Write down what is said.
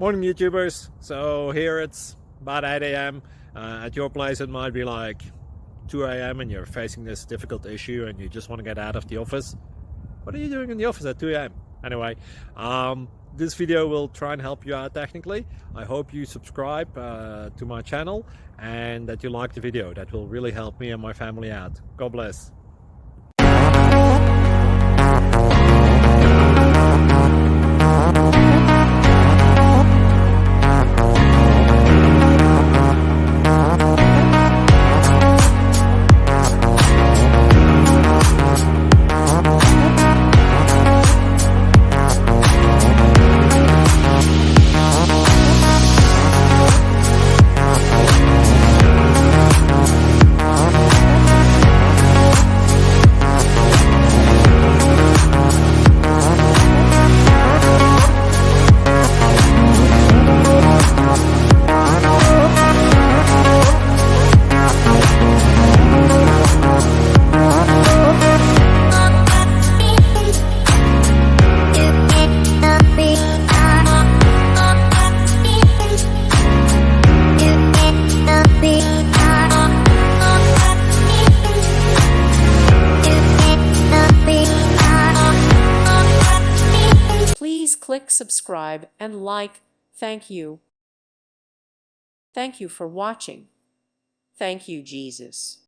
Morning YouTubers. So here it's about 8 a.m. At your place it might be like 2 a.m. and you're facing this difficult issue and you just want to get out of the office. What are you doing in the office at 2 a.m.? Anyway, this video will try and help you out technically. I hope you subscribe to my channel and that you like the video. That will really help me and my family out. God bless. Please click subscribe and like. Thank you. Thank you for watching. Thank you, Jesus.